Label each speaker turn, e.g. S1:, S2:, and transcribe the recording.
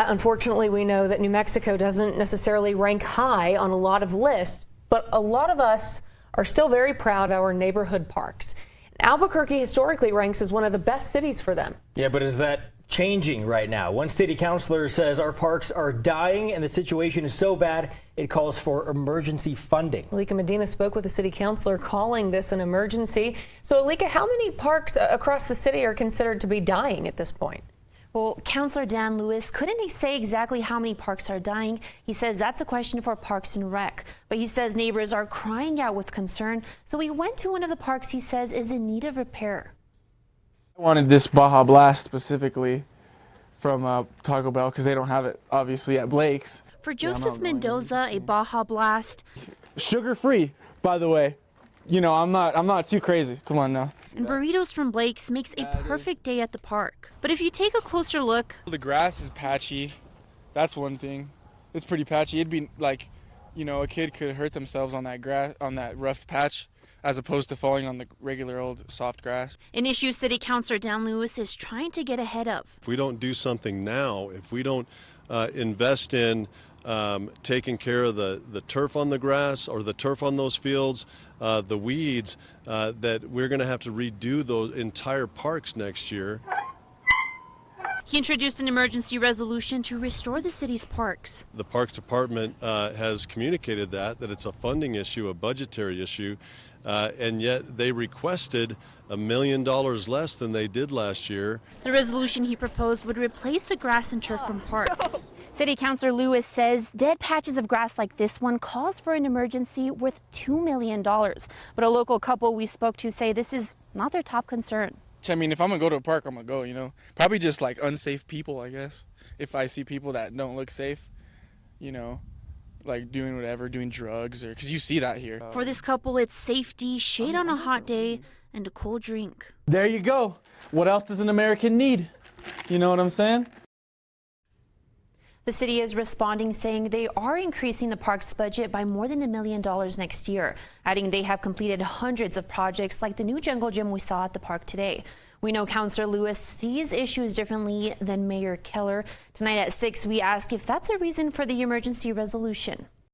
S1: Unfortunately, we know that New Mexico doesn't necessarily rank high on a lot of lists, but a lot of us are still very proud of our neighborhood parks. Albuquerque historically ranks as one of the best cities for them.
S2: Yeah, but is that changing right now? One city councilor says our parks are dying and the situation is so bad it calls for emergency funding. Alika
S1: Medina spoke with a city councilor calling this an emergency. So Alika, how many parks across the city are considered to be dying at this point?
S3: Well, Councilor Dan Lewis, couldn't he say exactly how many parks are dying? He says that's a question for Parks and Rec. But he says neighbors are crying out with concern. So he went to one of the parks he says is in need of repair.
S4: I wanted this Baja Blast specifically from Taco Bell because they don't have it, obviously, at Blake's.
S3: For Joseph Mendoza, a Baja Blast.
S4: Sugar-free, by the way. You know, I'm not too crazy. Come on now.
S3: And burritos from Blake's makes a perfect day at the park. But if you take a closer look,
S4: the grass is patchy. That's one thing. It's pretty patchy. It'd be like, you know, a kid could hurt themselves on that grass, on that rough patch, as opposed to falling on the regular old soft grass.
S3: An issue City Councilor Dan Lewis is trying to get ahead of.
S5: If we don't do something now, if we don't invest in taking care of the turf on the grass or the turf on those fields, the weeds, that we're going to have to redo those entire parks next year.
S3: He introduced an emergency resolution to restore the city's parks.
S5: The Parks Department has communicated that it's a funding issue, a budgetary issue, and yet they requested $1 million less than they did last year.
S3: The resolution he proposed would replace the grass and turf from parks. City Councilor Lewis says dead patches of grass like this one calls for an emergency worth $2 million. But a local couple we spoke to say this is not their top concern.
S4: I mean, if I'm gonna go to a park, I'm gonna go, you know. Probably just like unsafe people, I guess. If I see people that don't look safe, you know, like doing whatever, doing drugs, or because you see that here.
S3: For this couple, it's safety, shade on a hot day, and a cold drink.
S4: There you go. What else does an American need? You know what I'm saying?
S3: The city is responding, saying they are increasing the park's budget by more than $1 million next year, adding they have completed hundreds of projects like the new jungle gym we saw at the park today. We know Councilor Lewis sees issues differently than Mayor Keller. Tonight at 6, we ask if that's a reason for the emergency resolution.